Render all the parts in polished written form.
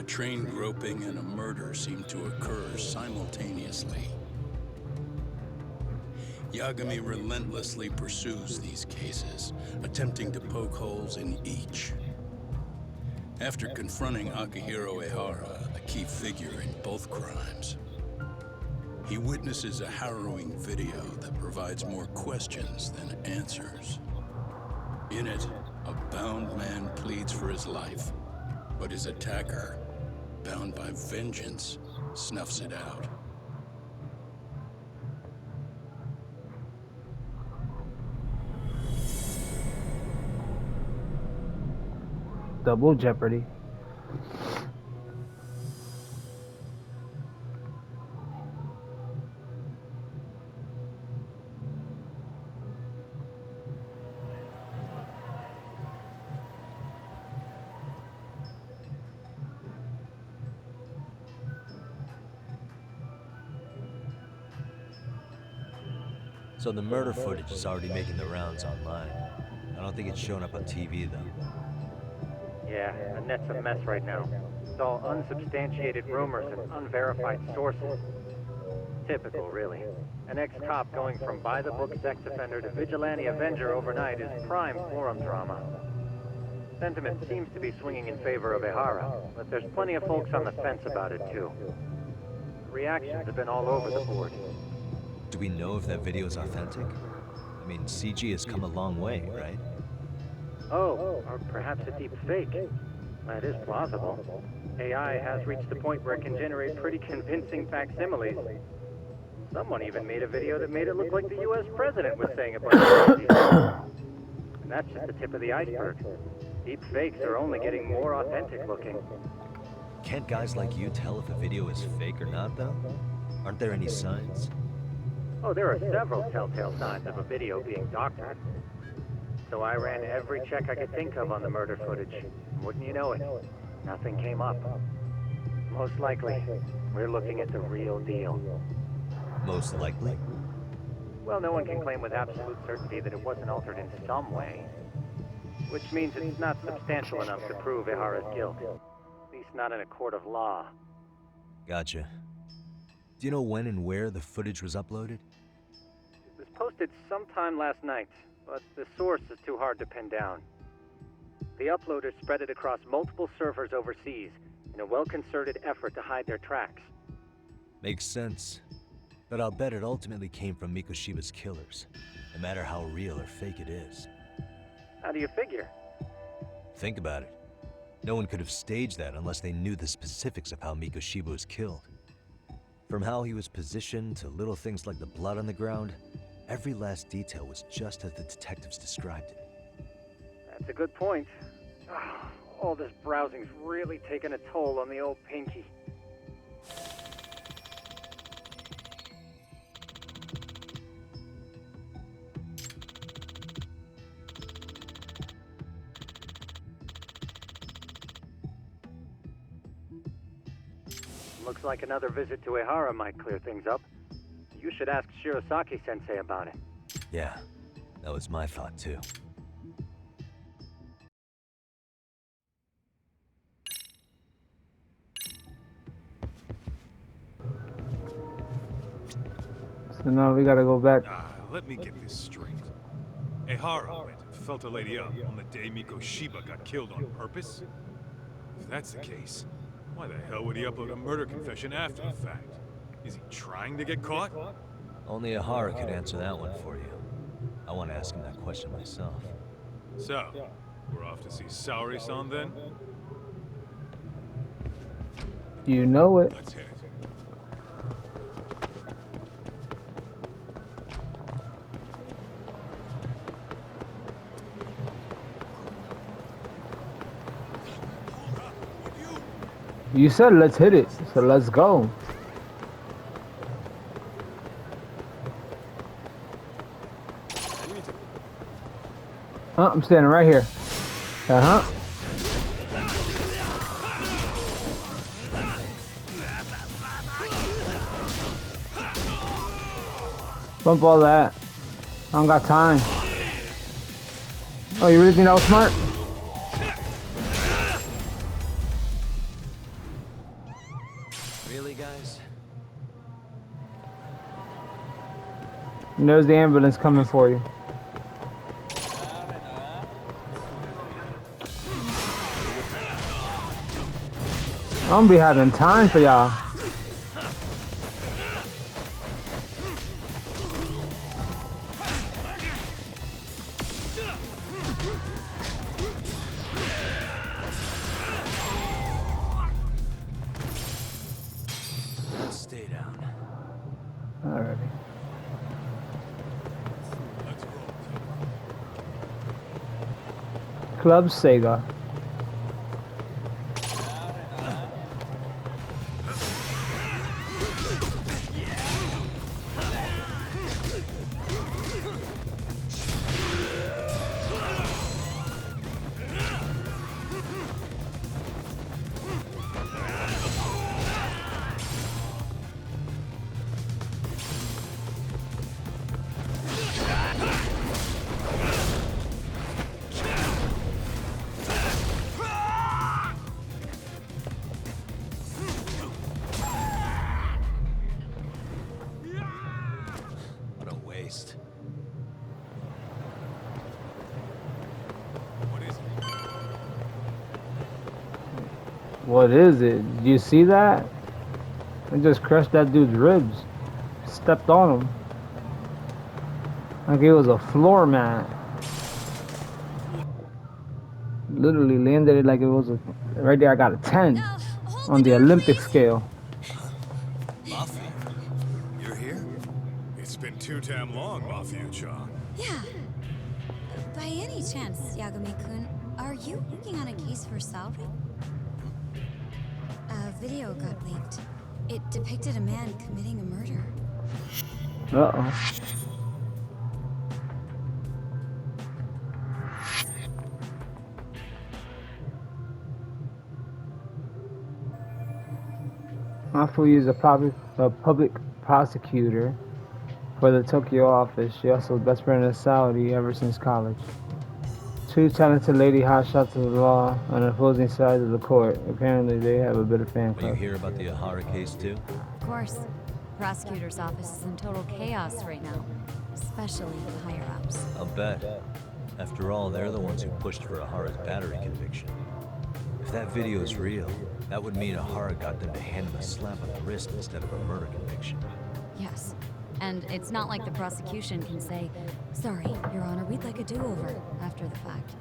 train groping and a murder seem to occur simultaneously. Yagami relentlessly pursues these cases, attempting to poke holes in each. After confronting Akihiro Ehara, a key figure in both crimes, he witnesses a harrowing video that provides more questions than answers. In it, a bound man pleads for his life, but his attacker, bound by vengeance, snuffs it out. Double Jeopardy. So the murder footage is already making the rounds online. I don't think it's showing up on TV, though. Yeah, the net's a mess right now. It's all unsubstantiated rumors and unverified sources. Typical, really. An ex-cop going from by-the-book sex offender to vigilante avenger overnight is prime forum drama. Sentiment seems to be swinging in favor of Ehara, but there's plenty of folks on the fence about it, too. Reactions have been all over the board. Do we know if that video is authentic? I mean, CG has come a long way, right? Oh, or perhaps a deep fake. That is plausible. AI has reached the point where it can generate pretty convincing facsimiles. Someone even made a video that made it look like the US president was saying a bunch of crazy stuff. And that's just the tip of the iceberg. Deep fakes are only getting more authentic looking. Can't guys like you tell if a video is fake or not, though? Aren't there any signs? Oh, there are several telltale signs of a video being doctored. So I ran every check I could think of on the murder footage. Wouldn't you know it? Nothing came up. Most likely, we're looking at the real deal. Most likely? Well, no one can claim with absolute certainty that it wasn't altered in some way. Which means it's not substantial enough to prove Ehara's guilt. At least not in a court of law. Gotcha. Do you know when and where the footage was uploaded? It was posted sometime last night, but the source is too hard to pin down. The uploaders spread it across multiple servers overseas in a well-concerted effort to hide their tracks. Makes sense. But I'll bet it ultimately came from Mikoshiba's killers, no matter how real or fake it is. How do you figure? Think about it. No one could have staged that unless they knew the specifics of how Mikoshiba was killed. From how he was positioned to little things like the blood on the ground, every last detail was just as the detectives described it. That's a good point. All this browsing's really taken a toll on the old pinky. Looks like another visit to Ehara might clear things up. You should ask Shirosaki-sensei about it. Yeah, that was my thought too. So now we gotta go back. Let me get this straight. Ehara went and felt a lady up on the day Mikoshiba got killed on purpose? If that's the case, why the hell would he upload a murder confession after the fact? Is he trying to get caught? Only Ehara could answer that one for you. I want to ask him that question myself. So, we're off to see Saori-san then? You know it. Let's hit it. You said let's hit it, so let's go. I'm standing right here. Bump all that. I don't got time. Oh, you really think that was smart? And there's the ambulance coming for you. I don't be having time for y'all. Stay down. Alrighty. Club Sega. What a waste. What is it? Do you see that? I just crushed that dude's ribs. Stepped on him. Like it was a floor mat. Literally landed it like it was a... Right there I got a 10 on the Olympic scale. Mafi, you're here? It's been too damn long, Mafia-chan. Yeah. By any chance, Yagami-kun, are you working on a case for Saori? A video got leaked. It depicted a man committing a murder. Uh-oh. Mafu is a public prosecutor for the Tokyo office. She also best friend of Saudi ever since college. Two talented lady hotshots of the law on opposing sides of the court. Apparently they have a bit of fan Will you club. hear about the Ahara case too? Of course. The prosecutor's office is in total chaos right now, especially the higher-ups. I'll bet. After all, they're the ones who pushed for Ahara's battery conviction. If that video is real, that would mean Ahara got them to hand him a slap on the wrist instead of a murder conviction. Yes. And it's not like the prosecution can say, "Sorry, Your Honor, we'd like a do-over," after the fact.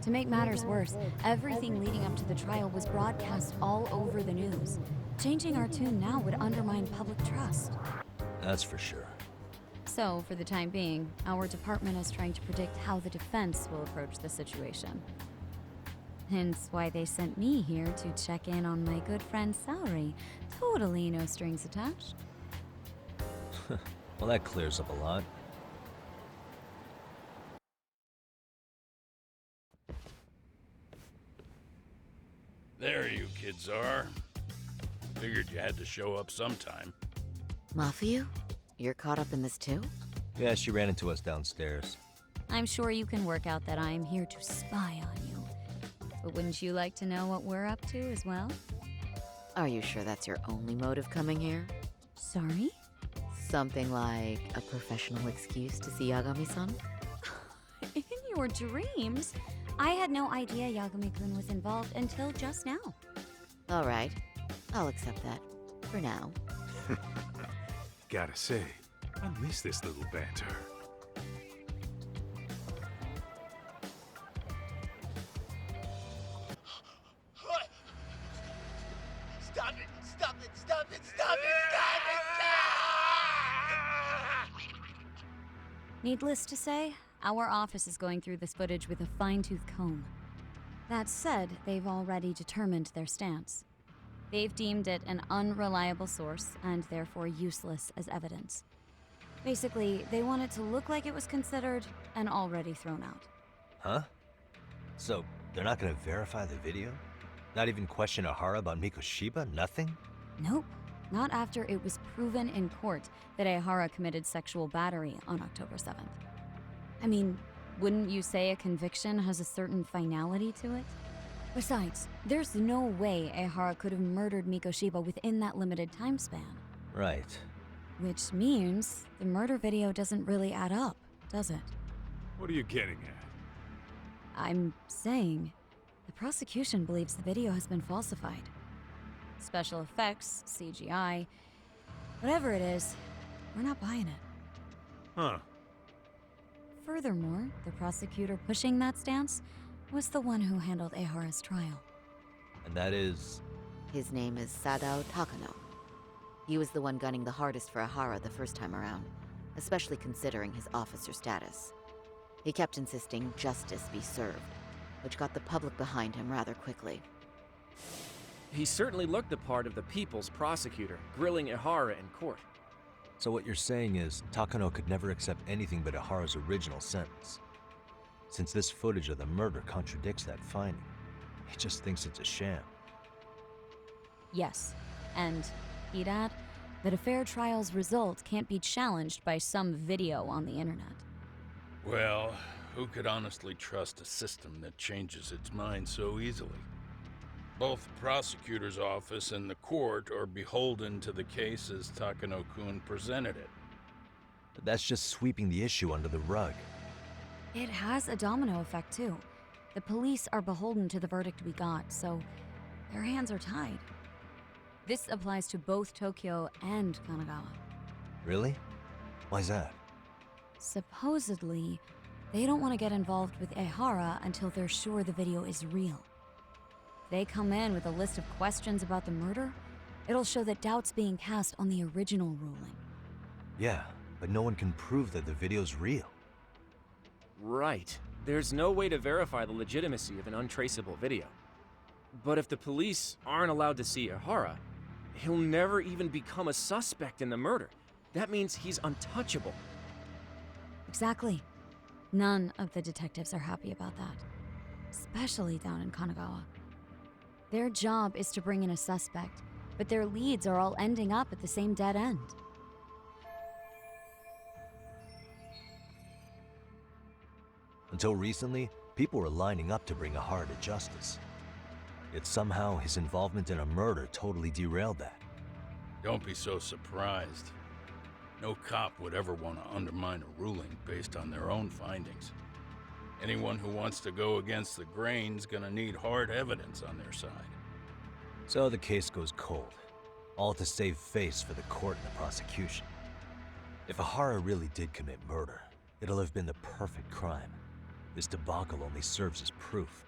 To make matters worse, everything leading up to the trial was broadcast all over the news. Changing our tune now would undermine public trust. That's for sure. So, for the time being, our department is trying to predict how the defense will approach the situation. Hence why they sent me here to check in on my good friend Saori. Totally no strings attached. Well, that clears up a lot. There you kids are. Figured you had to show up sometime. Mafia? You're caught up in this too? Yeah, she ran into us downstairs. I'm sure you can work out that I am here to spy on you. But wouldn't you like to know what we're up to as well? Are you sure that's your only motive coming here? Sorry? Something like a professional excuse to see Yagami-san? In your dreams? I had no idea Yagami-kun was involved until just now. All right, I'll accept that. For now. Gotta say, I miss this little banter. Stop it! Stop it! Stop it! Stop it! Stop it! Stop! Needless to say, our office is going through this footage with a fine-tooth comb. That said, they've already determined their stance. They've deemed it an unreliable source and therefore useless as evidence. Basically, they want it to look like it was considered and already thrown out. Huh? So, they're not gonna verify the video? Not even question Ahara about Mikoshiba? Nothing? Nope. Not after it was proven in court that Ahara committed sexual battery on October 7th. I mean, wouldn't you say a conviction has a certain finality to it? Besides, there's no way Ehara could have murdered Mikoshiba within that limited time span. Right. Which means the murder video doesn't really add up, does it? What are you getting at? I'm saying the prosecution believes the video has been falsified. Special effects, CGI, whatever it is, we're not buying it. Huh. Furthermore, the prosecutor pushing that stance was the one who handled Ehara's trial. And that is... His name is Sadao Takano. He was the one gunning the hardest for Ehara the first time around, especially considering his officer status. He kept insisting justice be served, which got the public behind him rather quickly. He certainly looked the part of the people's prosecutor, grilling Ehara in court. So what you're saying is, Takano could never accept anything but Ihara's original sentence. Since this footage of the murder contradicts that finding, he just thinks it's a sham. Yes, and he'd add that a fair trial's result can't be challenged by some video on the internet. Well, who could honestly trust a system that changes its mind so easily? Both the prosecutor's office and the court are beholden to the case as Takano-kun presented it. But that's just sweeping the issue under the rug. It has a domino effect, too. The police are beholden to the verdict we got, so their hands are tied. This applies to both Tokyo and Kanagawa. Really? Why's that? Supposedly, they don't want to get involved with Ehara until they're sure the video is real. They come in with a list of questions about the murder, it'll show that doubt's being cast on the original ruling. Yeah, but no one can prove that the video's real. Right. There's no way to verify the legitimacy of an untraceable video. But if the police aren't allowed to see Ehara, he'll never even become a suspect in the murder. That means he's untouchable. Exactly. None of the detectives are happy about that. Especially down in Kanagawa. Their job is to bring in a suspect, but their leads are all ending up at the same dead end. Until recently, people were lining up to bring Ehara to justice. Yet somehow his involvement in a murder totally derailed that. Don't be so surprised. No cop would ever want to undermine a ruling based on their own findings. Anyone who wants to go against the grain's gonna need hard evidence on their side. So the case goes cold, all to save face for the court and the prosecution. If Ehara really did commit murder, it'll have been the perfect crime. This debacle only serves as proof.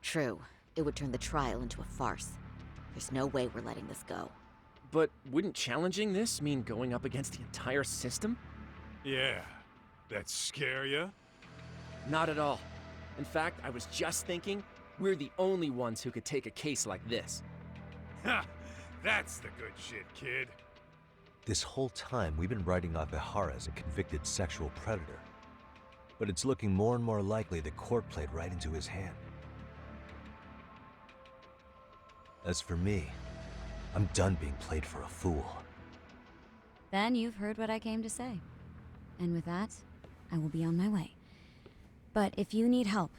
True. It would turn the trial into a farce. There's no way we're letting this go. But wouldn't challenging this mean going up against the entire system? Yeah. That scare ya? Not at all. In fact, I was just thinking, we're the only ones who could take a case like this. Ha! That's the good shit, kid. This whole time, we've been writing off Ehara as a convicted sexual predator. But it's looking more and more likely the court played right into his hand. As for me, I'm done being played for a fool. Then you've heard what I came to say. And with that, I will be on my way. But if you need help,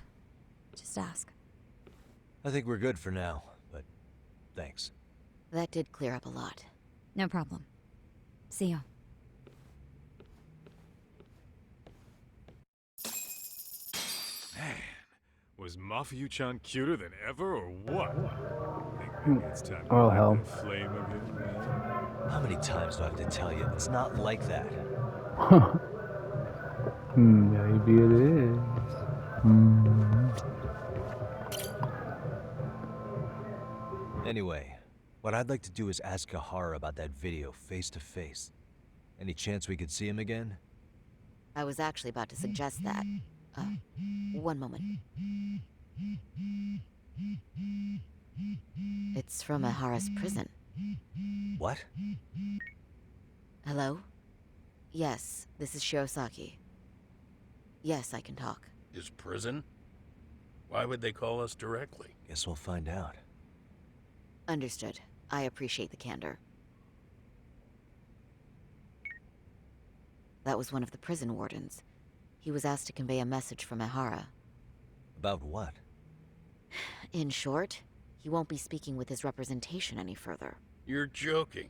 just ask. I think we're good for now, but thanks. That did clear up a lot. No problem. See ya. Man, was Mafuyu-chan cuter than ever or what? Think maybe it's time to Oh, light hell. that flame of his man. How many times do I have to tell you? It's not like that. Maybe it is. Anyway, what I'd like to do is ask Ehara about that video face to face. Any chance we could see him again? I was actually about to suggest that. One moment. It's from Ehara's prison. What? Hello? Yes, this is Shirosaki. Yes, I can talk. Is prison? Why would they call us directly? Guess we'll find out. Understood. I appreciate the candor. That was one of the prison wardens. He was asked to convey a message from Ehara. About what? In short, he won't be speaking with his representation any further. You're joking.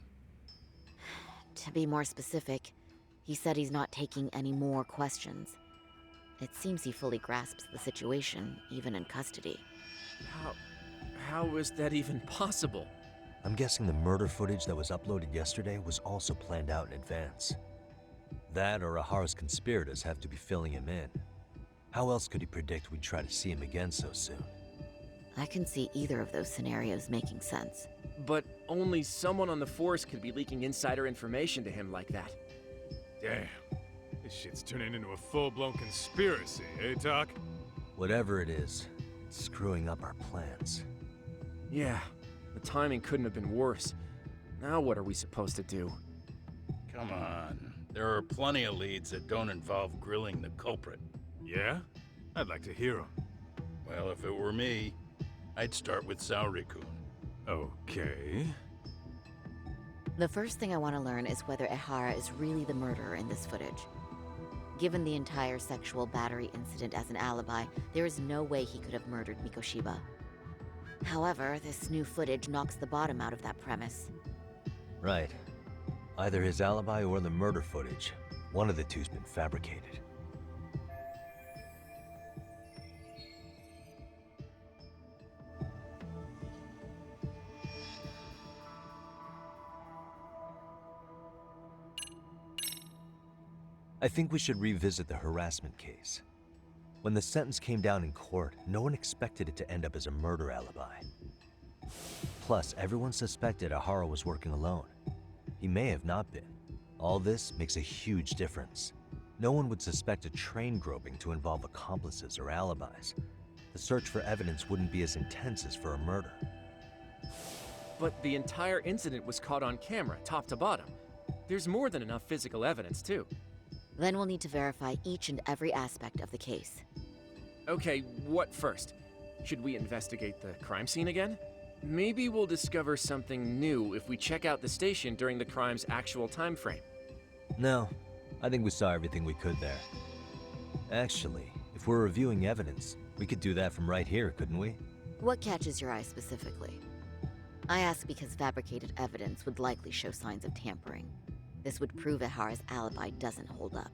To be more specific, he said he's not taking any more questions. It seems he fully grasps the situation, even in custody. How is that even possible? I'm guessing the murder footage that was uploaded yesterday was also planned out in advance. That or Ahara's conspirators have to be filling him in. How else could he predict we'd try to see him again so soon? I can see either of those scenarios making sense. But only someone on the force could be leaking insider information to him like that. Damn. This shit's turning into a full-blown conspiracy, eh, Doc? Whatever it is, it's screwing up our plans. Yeah, the timing couldn't have been worse. Now what are we supposed to do? Come on. There are plenty of leads that don't involve grilling the culprit. Yeah? I'd like to hear 'em. Well, if it were me, I'd start with Saori-kun. Okay. The first thing I want to learn is whether Ehara is really the murderer in this footage. Given the entire sexual battery incident as an alibi, there is no way he could have murdered Mikoshiba. However, this new footage knocks the bottom out of that premise. Right. Either his alibi or the murder footage. One of the two's been fabricated. I think we should revisit the harassment case. When the sentence came down in court, no one expected it to end up as a murder alibi. Plus, everyone suspected Ahara was working alone. He may have not been. All this makes a huge difference. No one would suspect a train groping to involve accomplices or alibis. The search for evidence wouldn't be as intense as for a murder. But the entire incident was caught on camera, top to bottom. There's more than enough physical evidence, too. Then we'll need to verify each and every aspect of the case. Okay, what first? Should we investigate the crime scene again? Maybe we'll discover something new if we check out the station during the crime's actual time frame. No, I think we saw everything we could there. Actually, if we're reviewing evidence, we could do that from right here, couldn't we? What catches your eye specifically? I ask because fabricated evidence would likely show signs of tampering. This would prove Ehara's alibi doesn't hold up.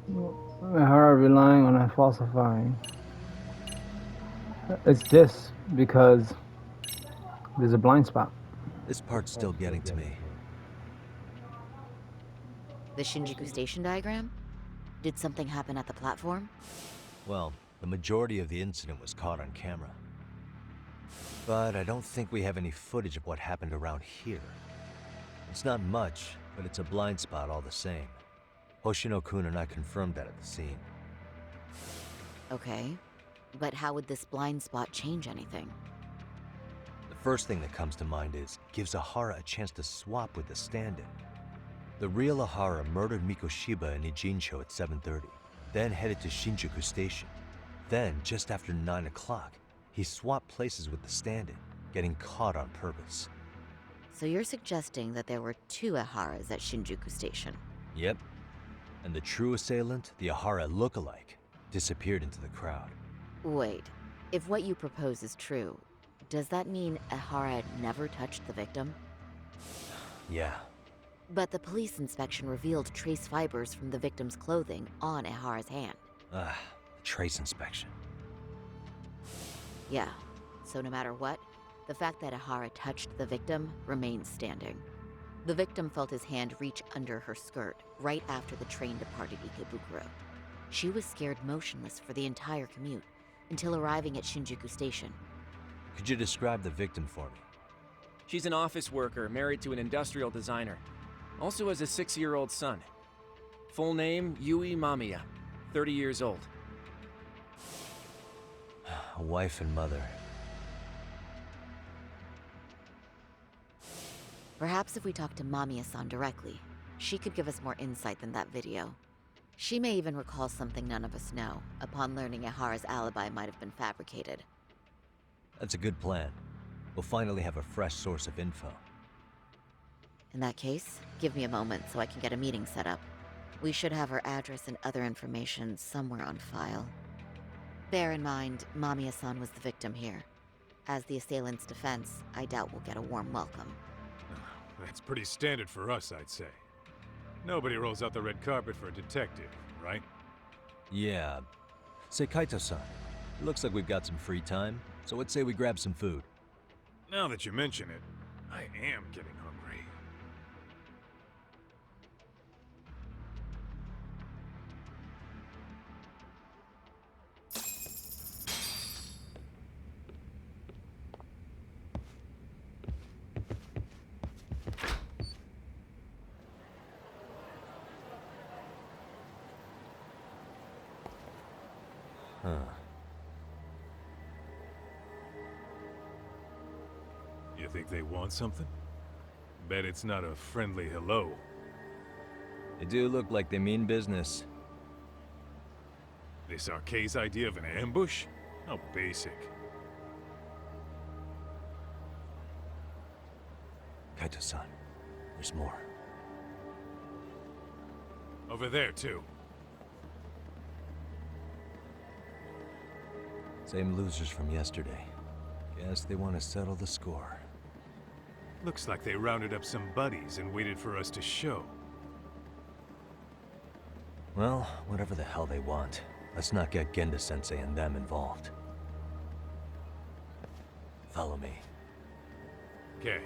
Ehara relying on a falsifying. It's this because there's a blind spot. This part's still getting to me. The Shinjuku Station diagram? Did something happen at the platform? Well, the majority of the incident was caught on camera. But I don't think we have any footage of what happened around here. It's not much, but it's a blind spot all the same. Hoshino-kun and I confirmed that at the scene. Okay, but how would this blind spot change anything? The first thing that comes to mind is, gives Ahara a chance to swap with the stand-in. The real Ahara murdered Mikoshiba in Ijincho at 7:30, then headed to Shinjuku Station. Then, just after 9 o'clock, he swapped places with the stand-in, getting caught on purpose. So you're suggesting that there were two Eharas at Shinjuku Station? Yep. And the true assailant, the Ahara lookalike, disappeared into the crowd. Wait, if what you propose is true, does that mean Ehara never touched the victim? Yeah. But the police inspection revealed trace fibers from the victim's clothing on Ehara's hand. The trace inspection. Yeah, so no matter what, the fact that Ehara touched the victim remains standing. The victim felt his hand reach under her skirt right after the train departed Ikebukuro. She was scared motionless for the entire commute until arriving at Shinjuku Station. Could you describe the victim for me? She's an office worker married to an industrial designer. Also has a 6-year-old son. Full name, Yui Mamiya, 30 years old. A wife and mother. Perhaps if we talk to Mamiya-san directly, she could give us more insight than that video. She may even recall something none of us know, upon learning Ehara's alibi might have been fabricated. That's a good plan. We'll finally have a fresh source of info. In that case, give me a moment so I can get a meeting set up. We should have her address and other information somewhere on file. Bear in mind, Mamiya-san was the victim here. As the assailant's defense, I doubt we'll get a warm welcome. That's pretty standard for us, I'd say. Nobody rolls out the red carpet for a detective, right? Yeah. Say, Kaito-san, it looks like we've got some free time, so let's say we grab some food. Now that you mention it, I am getting hungry. Huh. You think they want something? Bet it's not a friendly hello. They do look like they mean business. This Arcade's idea of an ambush? How basic. Kaito-san, there's more. Over there, too. Same losers from yesterday. Guess they want to settle the score. Looks like they rounded up some buddies and waited for us to show. Well, whatever the hell they want, let's not get Genda-sensei and them involved. Follow me. Okay.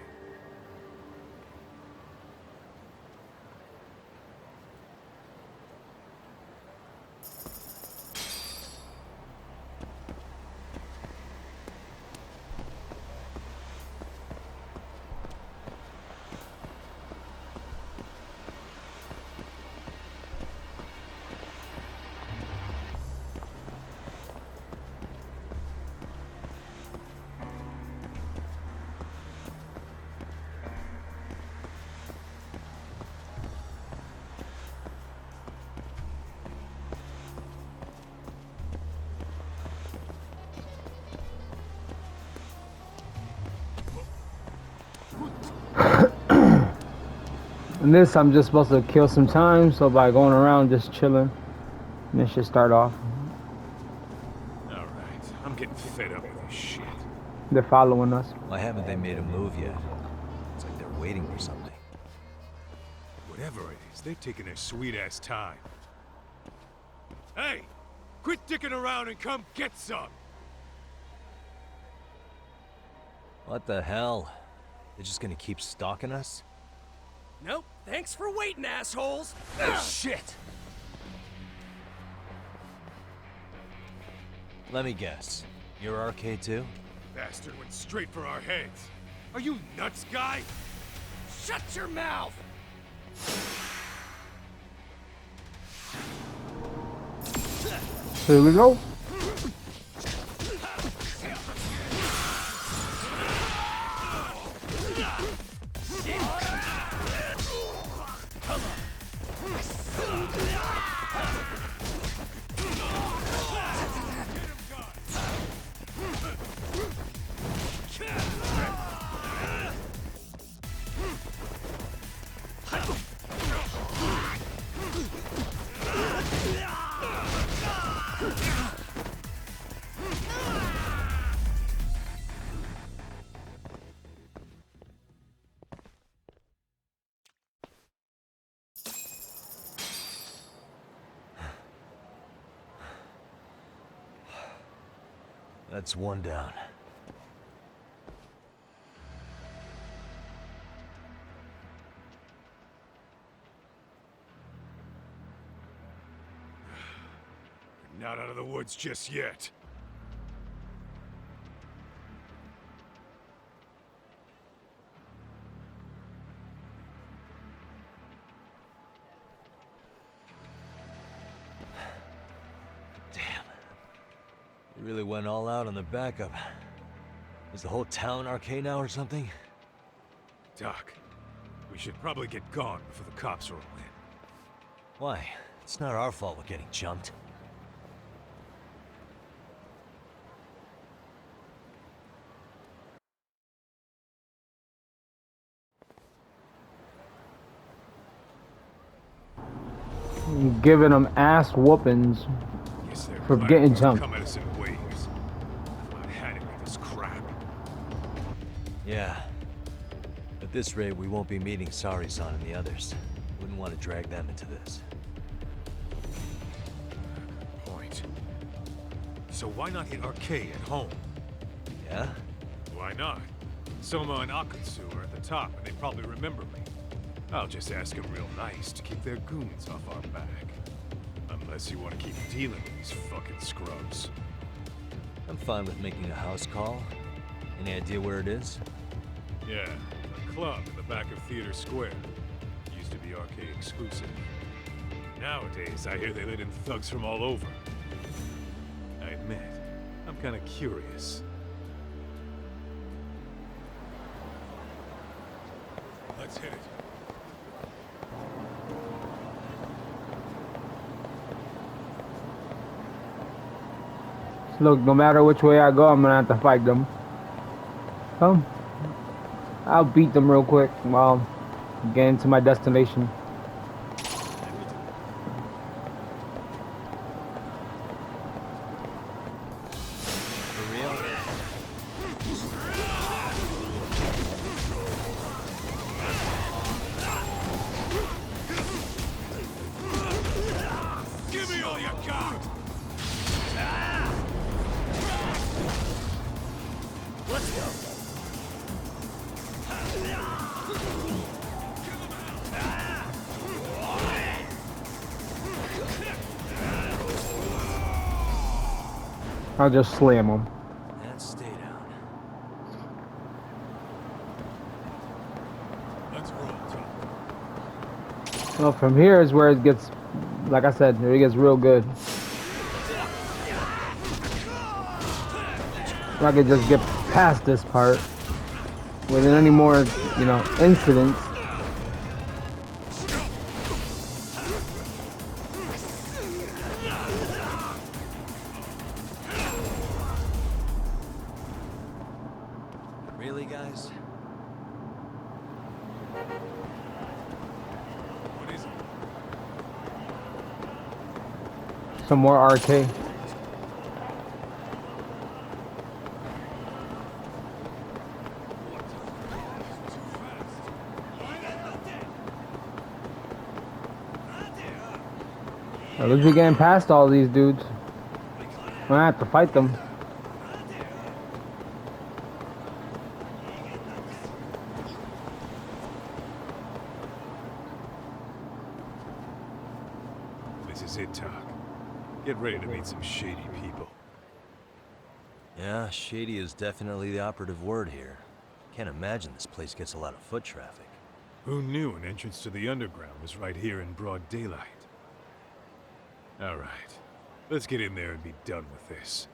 In this, I'm just supposed to kill some time, so by going around just chilling, and it should start off. Alright, I'm getting fed up with this shit. They're following us. Why haven't they made a move yet? It's like they're waiting for something. Whatever it is, they're taking their sweet-ass time. Hey! Quit dicking around and come get some! What the hell? They're just gonna keep stalking us? Nope. Thanks for waiting, assholes. Shit! Let me guess. You're Arcade too? Bastard went straight for our heads. Are you nuts, guy? Shut your mouth! Here we go. That's one down. We're not out of the woods just yet. You really went all out on the backup. Is the whole town arcade now or something? Doc, we should probably get gone before the cops roll in. Why? It's not our fault we're getting jumped. Giving them ass whoopings Yes, they're for black getting ones jumped. come at us in waves. I've not had it with this crap. Yeah. At this rate, we won't be meeting Sari-san and the others. Wouldn't want to drag them into this. Point. So why not hit Arcade at home? Yeah? Why not? Soma and Akutsu are at the top, and they probably remember me. I'll just ask them real nice to keep their goons off our back. Unless you want to keep dealing with these fucking scrubs. I'm fine with making a house call. Any idea where it is? Yeah, a club in the back of Theater Square. Used to be Arcade exclusive. Nowadays, I hear they let in thugs from all over. I admit, I'm kinda curious. Let's hit it. Look, no matter which way I go, I'm gonna have to fight them. I'll beat them real quick while getting to my destination. For real? Give me all you got! Let's go. I'll just slam them. And stay down. Let's roll, Tom. Well, from here is where it gets, like I said, it gets real good. If I could just get past this part without any more, incidents. Really, guys? What is it? Some more arcade. At least we're getting past all these dudes. I'm gonna have to fight them. This is it, Talk. Get ready to meet some shady people. Yeah, shady is definitely the operative word here. Can't imagine this place gets a lot of foot traffic. Who knew an entrance to the underground was right here in broad daylight? All right, let's get in there and be done with this.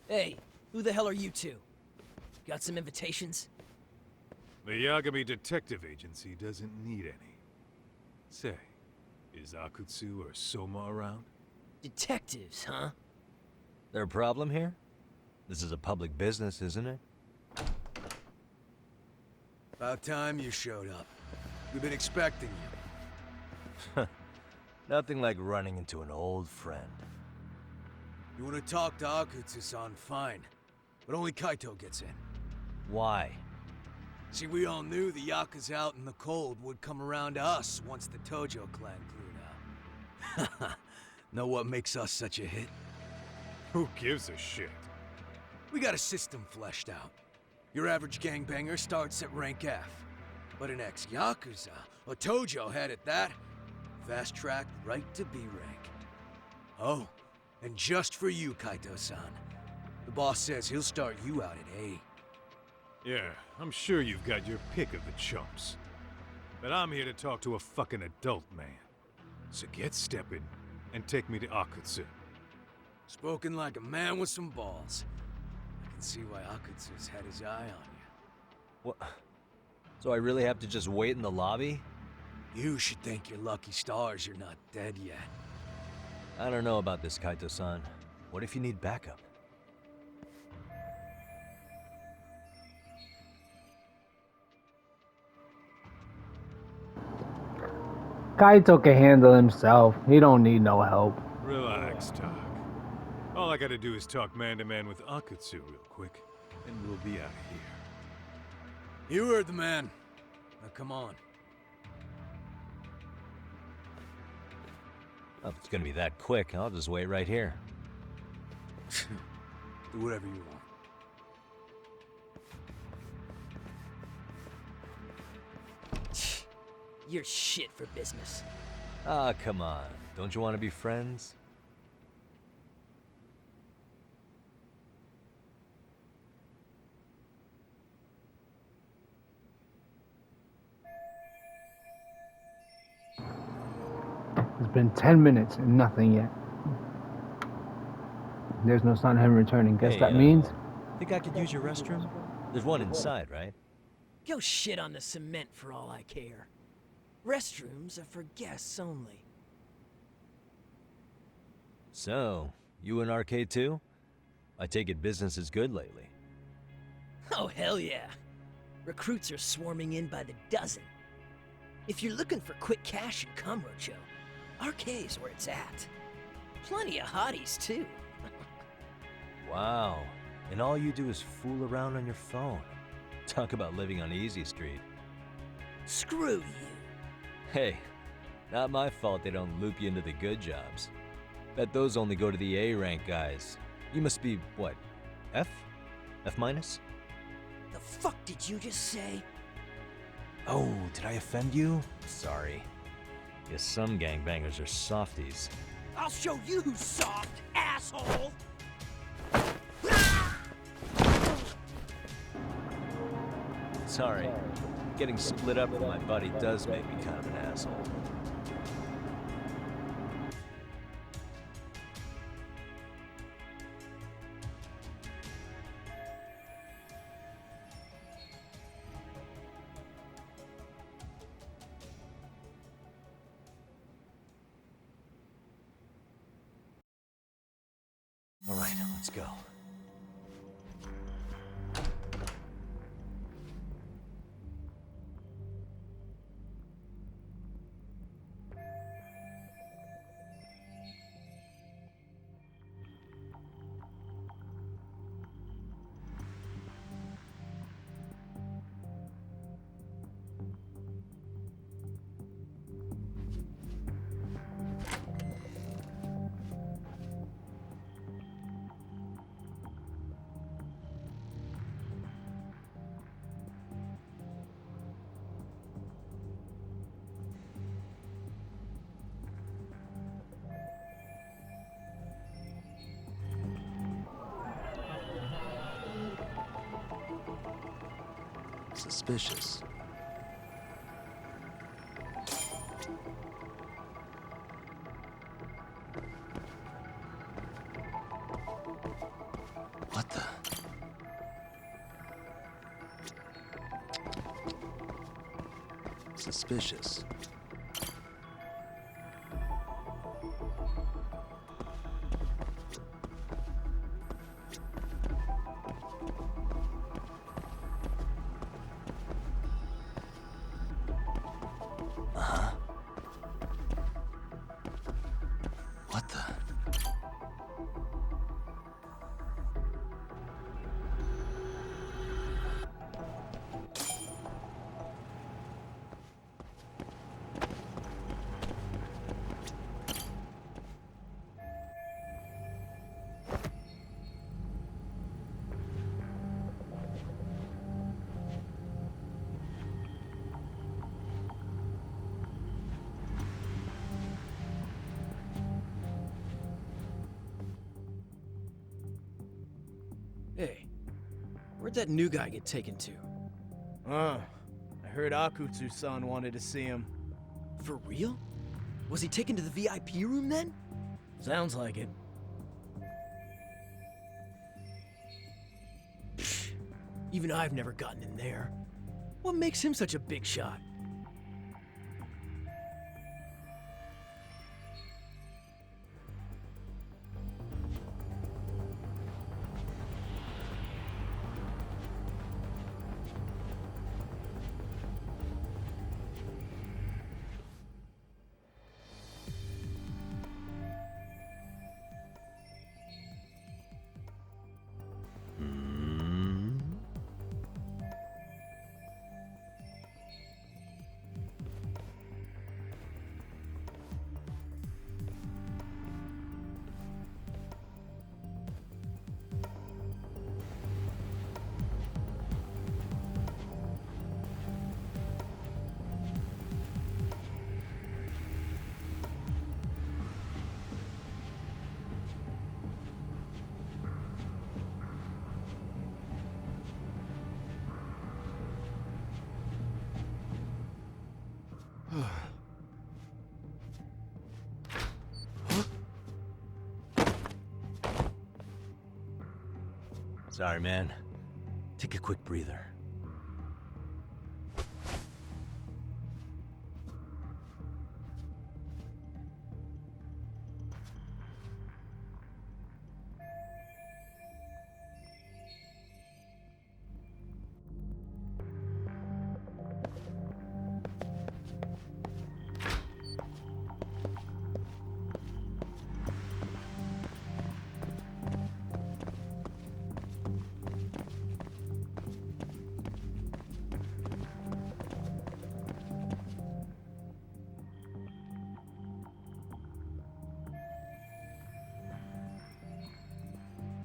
Hey, who the hell are you two? Got some invitations? The Yagami Detective Agency doesn't need any. Say, is Akutsu or Soma around? Detectives, huh? There a problem here? This is a public business, isn't it? About time you showed up. We've been expecting you. Nothing like running into an old friend. You want to talk to Akutsu-san, fine. But only Kaito gets in. Why? See, we all knew the Yakuza out in the cold would come around to us once the Tojo clan cleared out. Know what makes us such a hit? Who gives a shit? We got a system fleshed out. Your average gangbanger starts at rank F. But an ex-Yakuza, a Tojo head at that, fast-tracked right to B rank. Oh, and just for you, Kaito-san. The boss says he'll start you out at A. Yeah, I'm sure you've got your pick of the chumps. But I'm here to talk to a fucking adult man. So get stepping and take me to Akutsu. Spoken like a man with some balls. I can see why Akutsu's had his eye on you. What? So I really have to just wait in the lobby? You should thank your lucky stars you're not dead yet. I don't know about this, Kaito-san. What if you need backup? Kaito can handle himself. He don't need no help. Relax, Doc. All I gotta do is talk man-to-man with Akutsu real quick, and we'll be out of here. You heard the man. Now come on. Well, if it's gonna be that quick, I'll just wait right here. Do whatever you want. You're shit for business. Ah, come on. Don't you want to be friends? It's been 10 minutes and nothing yet. There's no sign of him returning. Guess Hey, that means... Think I could use your restroom? There's one inside, right? Go shit on the cement for all I care. Restrooms are for guests only. So, you in arcade too? I take it business is good lately. Oh, hell yeah. Recruits are swarming in by the dozen. If you're looking for quick cash and Kamurocho, arcade's where it's at. Plenty of hotties, too. Wow. And all you do is fool around on your phone. Talk about living on Easy Street. Screw you. Hey, not my fault they don't loop you into the good jobs. Bet those only go to the A-rank guys. You must be, what, F? F minus? The fuck did you just say? Oh, did I offend you? Sorry. Guess some gangbangers are softies. I'll show you who's soft, asshole! Sorry. Getting split up with my buddy does make me kind of an asshole. All right, let's go. Suspicious. What the? Suspicious. What the? Hey, where'd that new guy get taken to? I heard Akutsu-san wanted to see him. For real? Was he taken to the VIP room then? Sounds like it. Even I've never gotten in there. What makes him such a big shot? Sorry, man. Take a quick breather.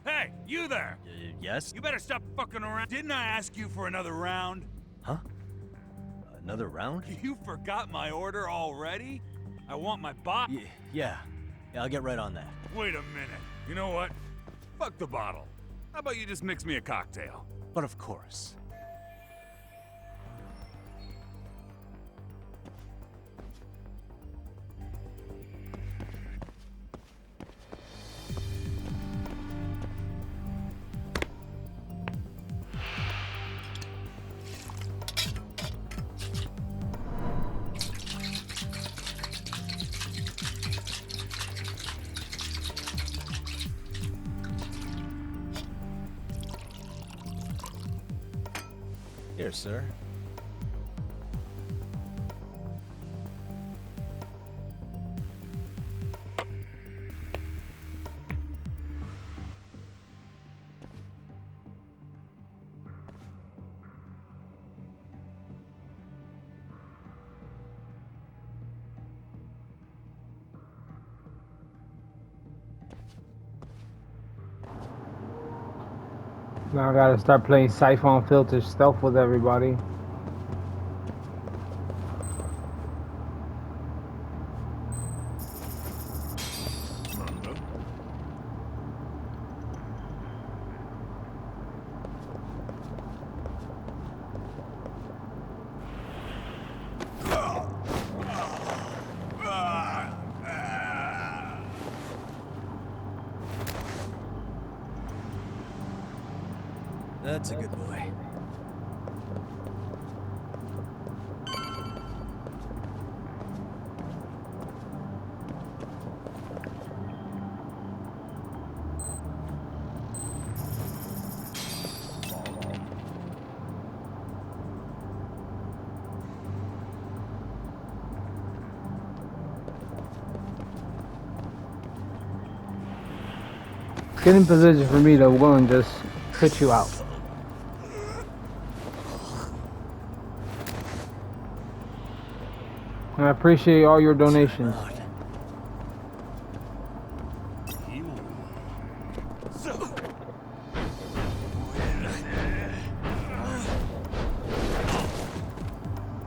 Hey, you there! Yes? You better stop fucking around. Didn't I ask you for another round? Huh? Another round? You forgot my order already? I want my bottle. Yeah, I'll get right on that. Wait a minute. You know what? Fuck the bottle. How about you just mix me a cocktail? But of course. Here, sir. Now I gotta start playing Siphon Filter stealth with everybody. That's a good boy. Get in position for me to go and just put you out. And I appreciate all your donations.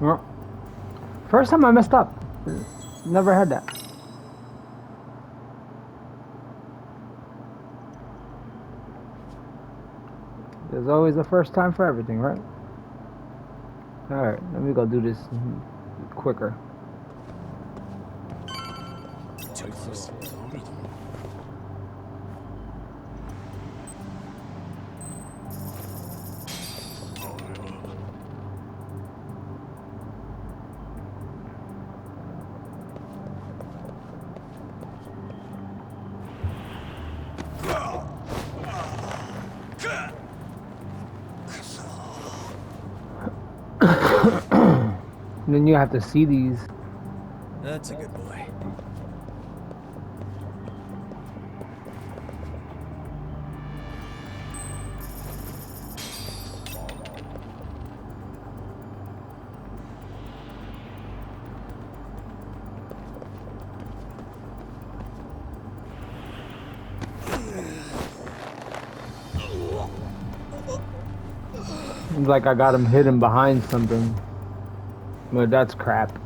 Well, first time I messed up. Never had that. There's always a first time for everything, right? Alright, let me go do this quicker. And then you have to see these. That's a good boy. Seems like I got him hidden behind something. But that's crap.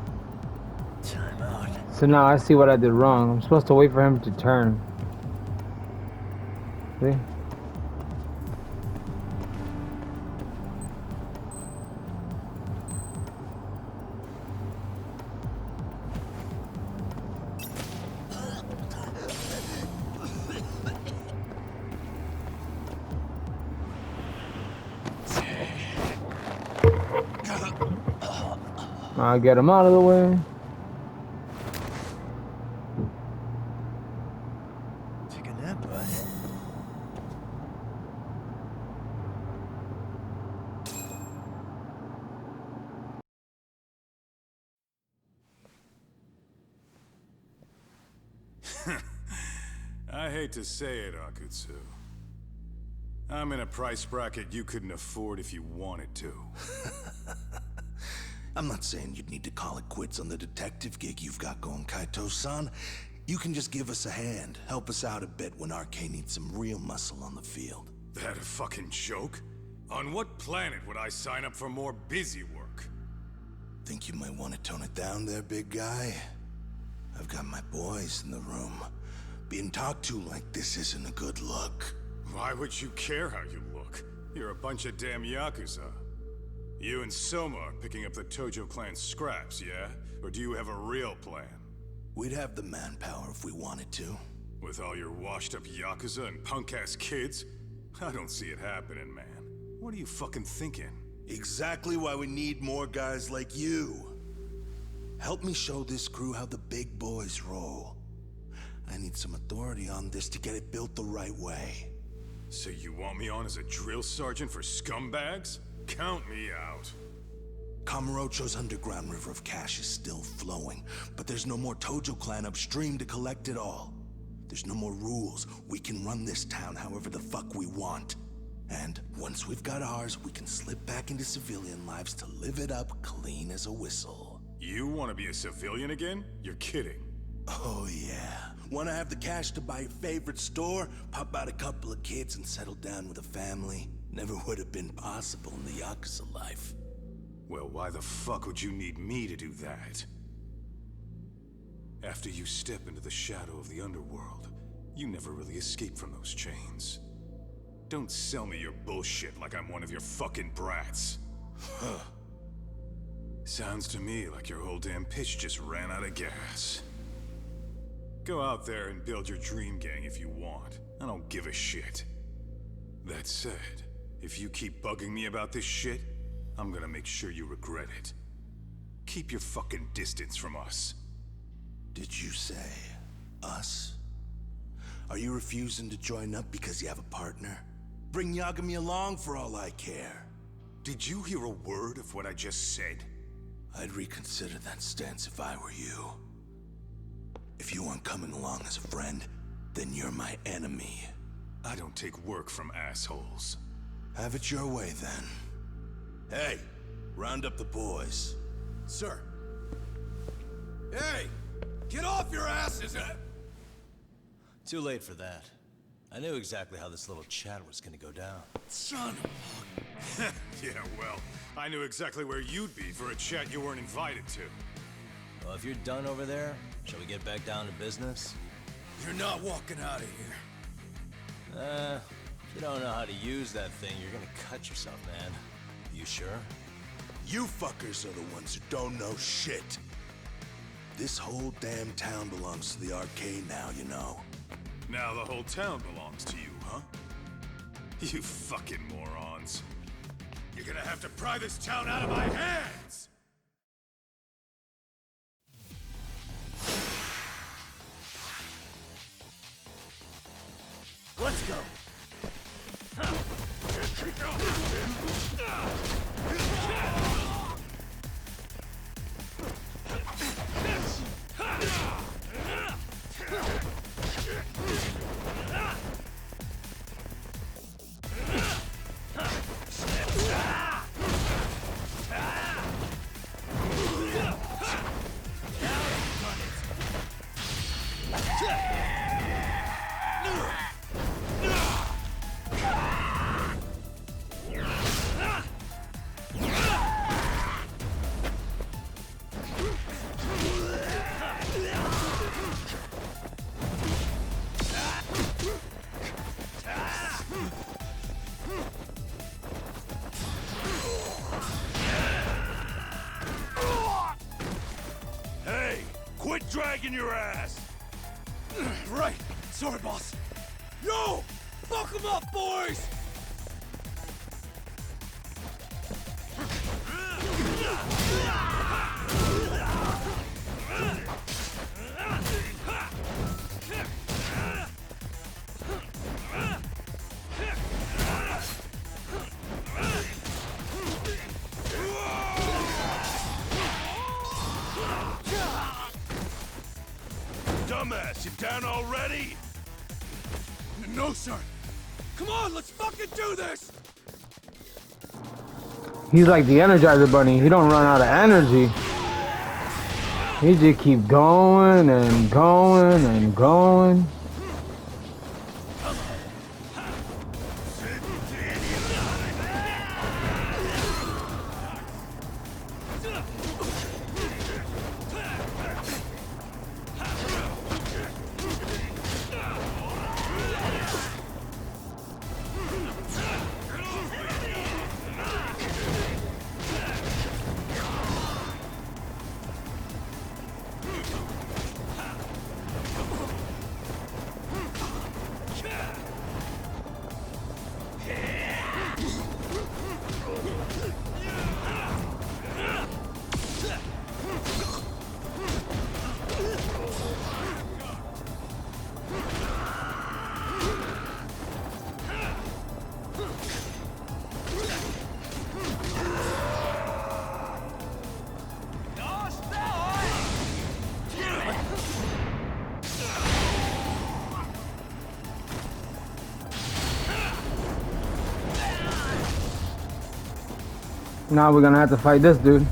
Time out. So now I see what I did wrong. I'm supposed to wait for him to turn. See? I'll get him out of the way. Take a nap, bud. I hate to say it, Akutsu. I'm in a price bracket you couldn't afford if you wanted to. I'm not saying you'd need to call it quits on the detective gig you've got going, Kaito-san. You can just give us a hand, help us out a bit when RK needs some real muscle on the field. That a fucking joke? On what planet would I sign up for more busy work? Think you might want to tone it down there, big guy? I've got my boys in the room. Being talked to like this isn't a good look. Why would you care how you look? You're a bunch of damn Yakuza. You and Soma are picking up the Tojo clan scraps, yeah? Or do you have a real plan? We'd have the manpower if we wanted to. With all your washed-up Yakuza and punk-ass kids? I don't see it happening, man. What are you fucking thinking? Exactly why we need more guys like you. Help me show this crew how the big boys roll. I need some authority on this to get it built the right way. So you want me on as a drill sergeant for scumbags? Count me out. Kamurocho's underground river of cash is still flowing, but there's no more Tojo clan upstream to collect it all. There's no more rules. We can run this town however the fuck we want. And once we've got ours, we can slip back into civilian lives to live it up clean as a whistle. You want to be a civilian again? You're kidding. Oh yeah. Want to have the cash to buy your favorite store, pop out a couple of kids and settle down with a family? Never would have been possible in the Yakuza life. Well, why the fuck would you need me to do that? After you step into the shadow of the underworld, you never really escape from those chains. Don't sell me your bullshit like I'm one of your fucking brats. Huh. Sounds to me like your whole damn pitch just ran out of gas. Go out there and build your dream gang if you want. I don't give a shit. That said, if you keep bugging me about this shit, I'm gonna make sure you regret it. Keep your fucking distance from us. Did you say us? Are you refusing to join up because you have a partner? Bring Yagami along for all I care. Did you hear a word of what I just said? I'd reconsider that stance if I were you. If you aren't coming along as a friend, then you're my enemy. I don't take work from assholes. Have it your way, then. Hey, round up the boys. Sir. Hey! Get off your asses! Too late for that. I knew exactly how this little chat was gonna go down. Son of a... Yeah, well, I knew exactly where you'd be for a chat you weren't invited to. Well, if you're done over there, shall we get back down to business? You're not walking out of here. If you don't know how to use that thing, you're gonna cut yourself, man. You sure? You fuckers are the ones who don't know shit. This whole damn town belongs to the arcade now, you know. Now the whole town belongs to you, huh? You fucking morons. You're gonna have to pry this town out of my hands! Let's go. Quit dragging your ass! Right! Sorry, boss. Yo! Fuck them up, boys! dumbass, you down already? No, sir. Come on, let's fucking do this! He's like the Energizer Bunny. He don't run out of energy. He just keep going and going and going. Now we're gonna have to fight this dude.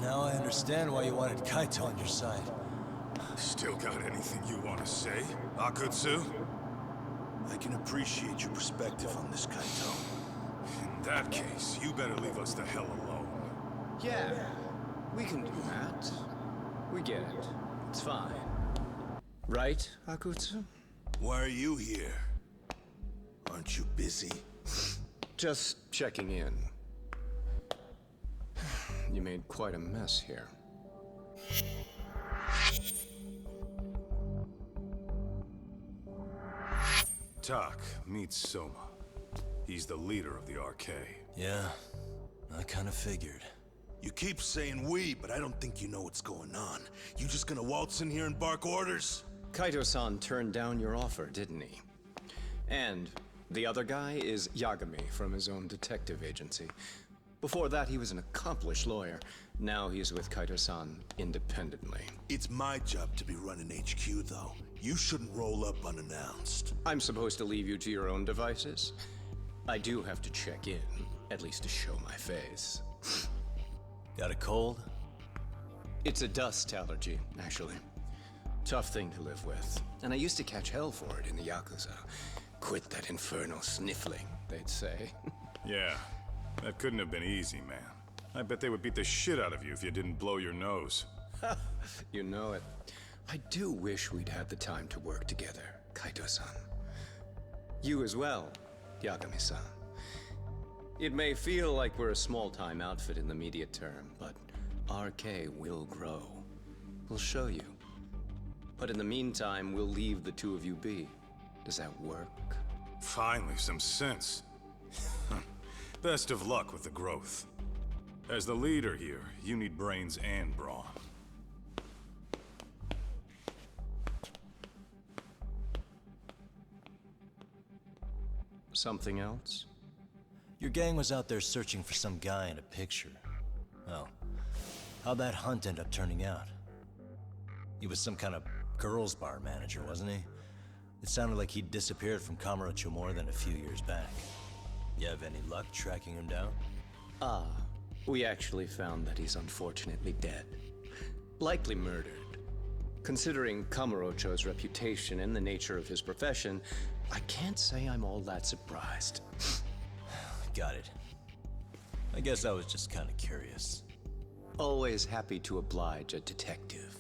Now I understand why you wanted Kaito on your side. Still got anything you want to say, Akutsu? I can appreciate your perspective on this, Kaito. In that case, you better leave us the hell alone. Yeah, we can do that. We get it. It's fine. Right, Akutsu? Why are you here? Aren't you busy? Just checking in. You made quite a mess here. Tak, meet Soma. He's the leader of the RK. Yeah, I kind of figured. You keep saying we, but I don't think you know what's going on. You just gonna waltz in here and bark orders? Kaito-san turned down your offer, didn't he? And the other guy is Yagami from his own detective agency. Before that, he was an accomplished lawyer. Now he's with Kaito-san independently. It's my job to be running HQ, though. You shouldn't roll up unannounced. I'm supposed to leave you to your own devices? I do have to check in, at least to show my face. Got a cold? It's a dust allergy, actually. Tough thing to live with. And I used to catch hell for it in the Yakuza. Quit that infernal sniffling, they'd say. Yeah, that couldn't have been easy, man. I bet they would beat the shit out of you if you didn't blow your nose. You know it. I do wish we'd had the time to work together, Kaito-san. You as well, Yagami-san. It may feel like we're a small-time outfit in the immediate term, but RK will grow. We'll show you. But in the meantime, we'll leave the two of you be. Does that work? Finally, some sense. Best of luck with the growth. As the leader here, you need brains and brawn. Something else? Your gang was out there searching for some guy in a picture. Well, how'd that hunt end up turning out? He was some kind of girls' bar manager, wasn't he? It sounded like he'd disappeared from Kamurocho more than a few years back. You have any luck tracking him down? We actually found that he's unfortunately dead. Likely murdered. Considering Kamurocho's reputation and the nature of his profession, I can't say I'm all that surprised. Got it. I guess I was just kind of curious. Always happy to oblige a detective.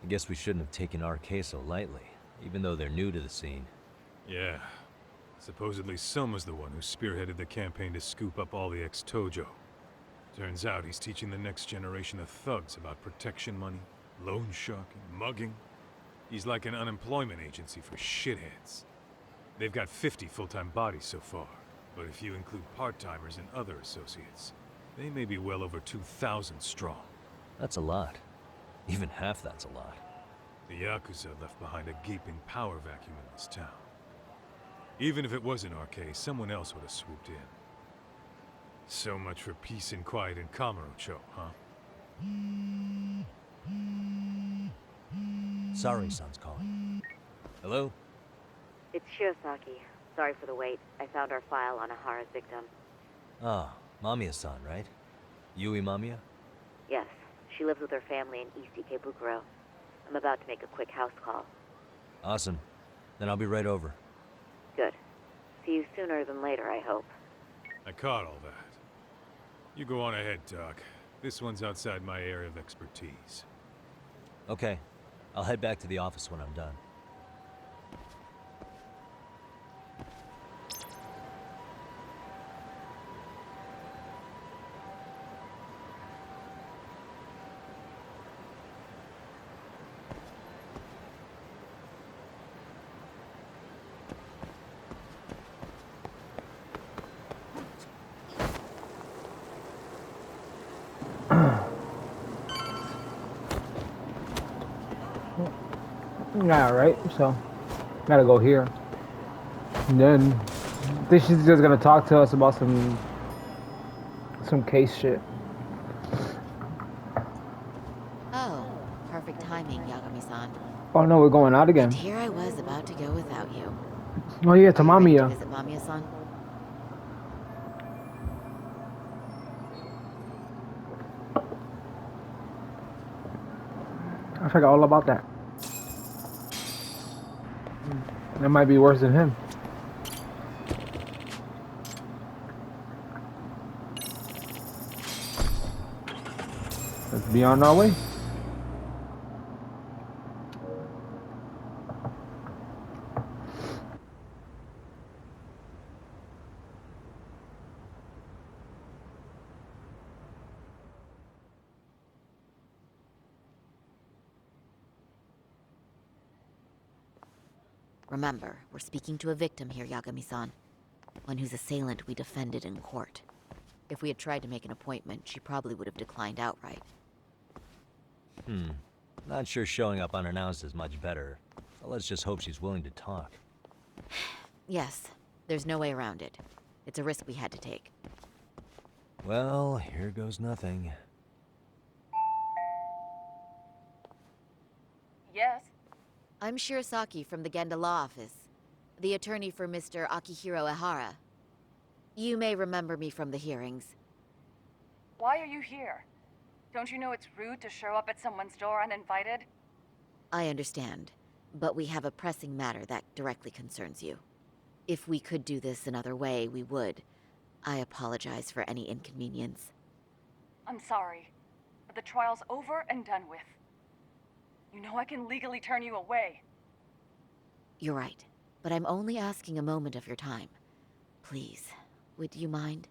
I guess we shouldn't have taken RK so lightly, even though they're new to the scene. Yeah. Supposedly Soma's the one who spearheaded the campaign to scoop up all the ex-Tojo. Turns out he's teaching the next generation of thugs about protection money, loan sharking, mugging. He's like an unemployment agency for shitheads. They've got 50 full-time bodies so far, but if you include part-timers and other associates, they may be well over 2,000 strong. That's a lot. Even half that's a lot. The Yakuza left behind a gaping power vacuum in this town. Even if it wasn't RK, someone else would have swooped in. So much for peace and quiet in Kamurocho, huh? Sorry-san's calling. Hello? It's Shirosaki. Sorry for the wait. I found our file on Ahara's victim. Ah, Mamiya-san, right? Yui Mamiya? Yes, she lives with her family in East Ikebukuro. I'm about to make a quick house call. Awesome. Then I'll be right over. Good. See you sooner than later, I hope. I caught all that. You go on ahead, Doc. This one's outside my area of expertise. Okay. I'll head back to the office when I'm done. Alright, so gotta go here. And then I think she's just gonna talk to us about some case shit. Oh, perfect timing, Yagami-san. Oh no, we're going out again. And here I was about to go without you. Oh yeah, to Are you ready to Mamiya. visit Mamiya-san? I forgot all about that. That might be worse than him. Let's be on our way. Remember, we're speaking to a victim here, Yagami-san. One whose assailant we defended in court. If we had tried to make an appointment, she probably would have declined outright. Not sure showing up unannounced is much better. But let's just hope she's willing to talk. Yes, there's no way around it. It's a risk we had to take. Well, here goes nothing. Yes? I'm Shirosaki from the Genda Law Office, the attorney for Mr. Akihiro Ehara. You may remember me from the hearings. Why are you here? Don't you know it's rude to show up at someone's door uninvited? I understand, but we have a pressing matter that directly concerns you. If we could do this another way, we would. I apologize for any inconvenience. I'm sorry, but the trial's over and done with. You know I can legally turn you away. You're right, but I'm only asking a moment of your time. Please, would you mind?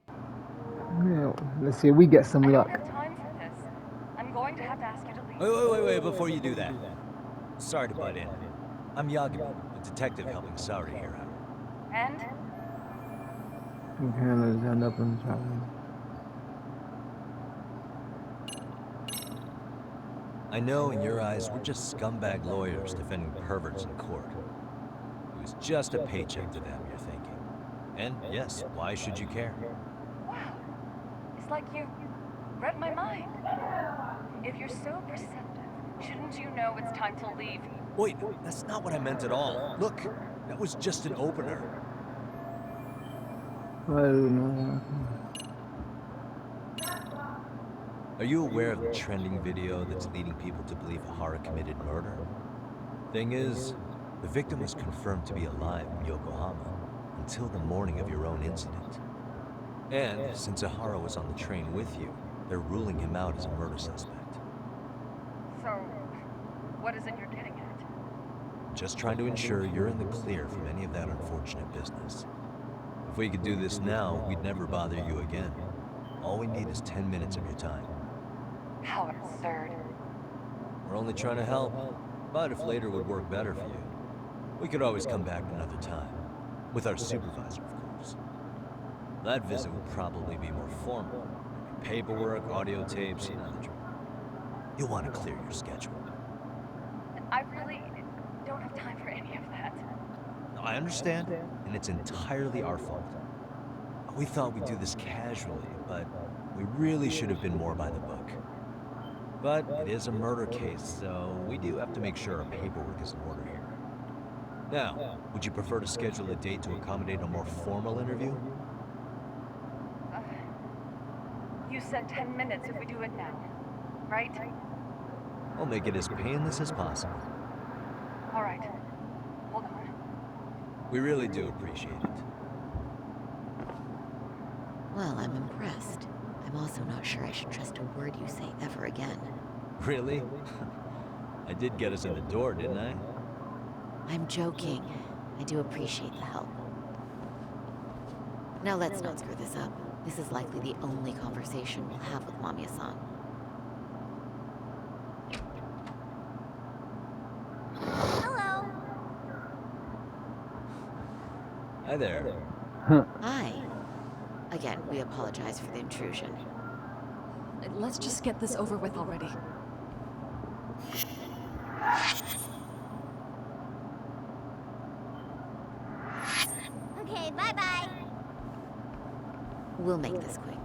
Yeah, let's see if we get some I luck. don't have time for this. I'm going to have to ask you to leave. Wait, before you do that. Sorry to butt in. I'm Yagami, the detective helping Saori here out. And? Okay, let's end up in the travel. I know in your eyes we're just scumbag lawyers defending perverts in court. It was just a paycheck to them, you're thinking. And yes, why should you care? Wow. It's like you read my mind. If you're so perceptive, shouldn't you know it's time to leave? Wait, that's not what I meant at all. Look, that was just an opener. I don't know. Are you aware of the trending video that's leading people to believe Ahara committed murder? Thing is, the victim was confirmed to be alive in Yokohama until the morning of your own incident. And since Ahara was on the train with you, they're ruling him out as a murder suspect. So, what is it you're getting at? Just trying to ensure you're in the clear from any of that unfortunate business. If we could do this now, we'd never bother you again. All we need is 10 minutes of your time. How absurd. We're only trying to help. But if later would work better for you, we could always come back another time. With our supervisor, of course. That visit would probably be more formal. Paperwork, audio tapes, you know the drill. You'll want to clear your schedule. I really don't have time for any of that. I understand, and it's entirely our fault. We thought we'd do this casually, but we really should have been more by the book. But it is a murder case, so we do have to make sure our paperwork is in order here. Now, would you prefer to schedule a date to accommodate a more formal interview? You said 10 minutes if we do it now, right? I'll make it as painless as possible. All right. Hold on. We really do appreciate it. Well, I'm impressed. I'm also not sure I should trust a word you say ever again. Really? I did get us in the door, didn't I? I'm joking. I do appreciate the help. Now let's not screw this up. This is likely the only conversation we'll have with Mamiya-san. Hello. Hi there. Hi. Again, we apologize for the intrusion. Let's just get this over with already. Okay, bye-bye. We'll make this quick.